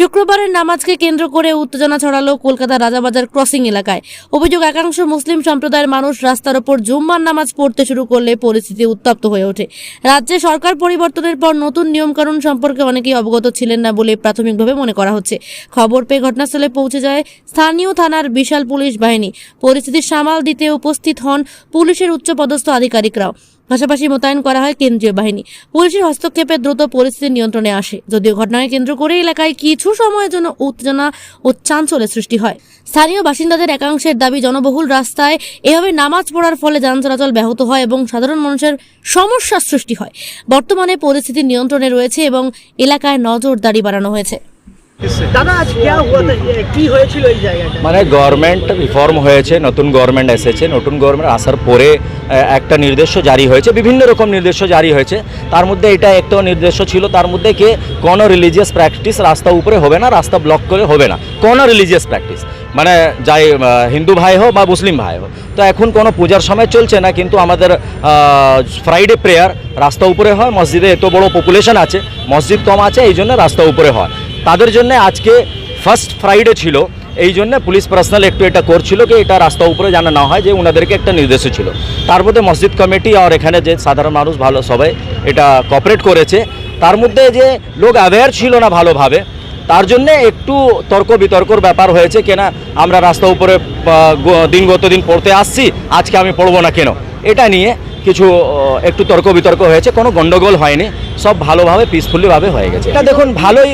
শুক্রবারের নামাজকে কেন্দ্র করে উত্তেজনা ছড়ালো কলকাতা রাজাবাজার ক্রসিং এলাকায়। অভিযোগ, একাংশ মুসলিম সম্প্রদায়ের মানুষ রাস্তার ওপর জুম্মার নামাজ পড়তে শুরু করলে পরিস্থিতি উত্তপ্ত হয়ে ওঠে। রাজ্যে সরকার পরিবর্তনের পর নতুন নিয়মকানুন সম্পর্কে অনেকেই অবগত ছিলেন না বলে প্রাথমিকভাবে মনে করা হচ্ছে। খবর পেয়ে ঘটনাস্থলে পৌঁছে যায় স্থানীয় থানার বিশাল পুলিশ বাহিনী। পরিস্থিতি সামাল দিতে উপস্থিত হন পুলিশের উচ্চপদস্থ আধিকারিকরাও। পাশাপাশি মোতায়েন করা হয় কেন্দ্রীয় বাহিনী। পুলিশের হস্তক্ষেপে দ্রুত পরিস্থিতি নিয়ন্ত্রণে আসে, যদিও ঘটনাকে কেন্দ্র করে এলাকায় কিছু সময়ের জন্য উত্তেজনা ও চাঞ্চল্যের সৃষ্টি হয়। স্থানীয় বাসিন্দাদের একাংশের দাবি, জনবহুল রাস্তায় এভাবে নামাজ পড়ার ফলে যান চলাচল ব্যাহত হয় এবং সাধারণ মানুষের সমস্যার সৃষ্টি হয়। বর্তমানে পরিস্থিতি নিয়ন্ত্রণে রয়েছে এবং এলাকায় নজরদারি বাড়ানো হয়েছে। দাদা আজ क्या हुआ था, কি হয়েছিল এই জায়গাটা? মানে গভর্নমেন্ট রিফর্ম হয়েছে, নতুন গভর্নমেন্ট এসেছে। নতুন গভর্নমেন্ট আসার পরে একটা নির্দেশ জারি হয়েছে, বিভিন্ন রকম নির্দেশ জারি হয়েছে। তার মধ্যে এটা একটা নির্দেশ ছিল, তার মধ্যে কি কোনো রিলিজিয়াস প্র্যাকটিস রাস্তা উপরে হবে না, রাস্তা ব্লক করে হবে না, কোনো রিলিজিয়াস প্র্যাকটিস, মানে যাই হিন্দু ভাই হোক বা মুসলিম ভাই হোক। তো এখন কোনো পূজার সময় চলছে না, কিন্তু আমাদের ফ্রাইডে প্রেয়ার রাস্তা উপরে হয়। মসজিদে এত বড় পপুলেশন আছে, মসজিদ কম আছে, এই জন্য রাস্তা উপরে হয়। তাদের জন্য আজকে ফার্স্ট ফ্রাইডে ছিল, এই জন্য পুলিশ পার্সোনাল একটু এটা করছিল কি এটা রাস্তা উপরে জানা না হয়, যে ওনাদেরকে একটা নির্দেশ ছিল। তার মধ্যে মসজিদ কমিটি আর এখানে যে সাধারণ মানুষ ভালো সবাই এটা কোঅপারেট করেছে। তার মধ্যে যে লোক অ্যাওয়্যার ছিল না ভালোভাবে, তার জন্য একটু তর্ক বিতর্কর ব্যাপার হয়েছে। কেনা আমরা রাস্তা উপরে গত দিন পড়তে আসছি, আজকে আমি পড়বো না কেন, এটা নিয়ে কিছু একটু তর্ক বিতর্ক হয়েছে। কোনো গন্ডগোল হয়নি, সব ভালোভাবে পিসফুলিভাবে হয়ে গেছে। এটা দেখুন ভালোই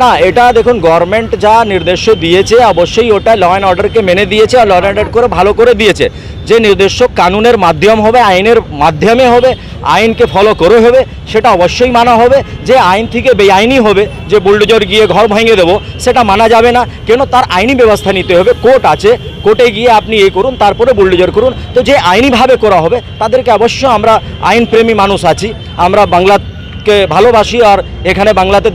না, এটা দেখুন গভর্নমেন্ট যা নির্দেশ দিয়েছে অবশ্যই ওটা ল অ্যান্ড অর্ডারকে মেনে দিয়েছে আর ল অ্যান্ড অর্ডার করে ভালো করে দিয়েছে। যে নির্দেশ কানুনের মাধ্যম হবে, আইনের মাধ্যমে হবে, আইনকে ফলো করে হবে, সেটা অবশ্যই মানা হবে। যে আইন থেকে বেআইনি হবে, যে বুলডোজার গিয়ে ঘর ভেঙে দেবো, সেটা মানা যাবে না। কেন, তার আইনি ব্যবস্থা নিতে হবে। কোর্ট আছে, কোর্টে গিয়ে আপনি এই করুন, তারপরে বুলডোজার করুন। তো যে আইনিভাবে করা হবে তাদেরকে অবশ্যই, আমরা আইনপ্রেমী মানুষ আছি, আমরা বাংলাকে ভালোবাসি আর এখানে বাংলাতে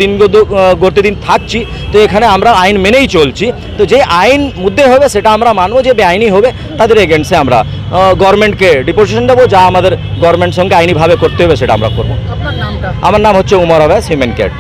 গড়তে দিন থাকছি, তো এখানে আমরা আইন মেনেই চলছি। তো যে আইন মধ্যে হবে সেটা আমরা মানবো, যে বেআইনি হবে তাদের এগেন্স্টে আমরা গভর্নমেন্টকে ডিপোজিশন দেবো। যা আমাদের গভর্নমেন্ট সঙ্গে আইনিভাবে করতে হবে সেটা আমরা করবো। আপনার নামটা? আমার নাম হচ্ছে উমর আওয়াজ, হিউম্যান কেয়ার।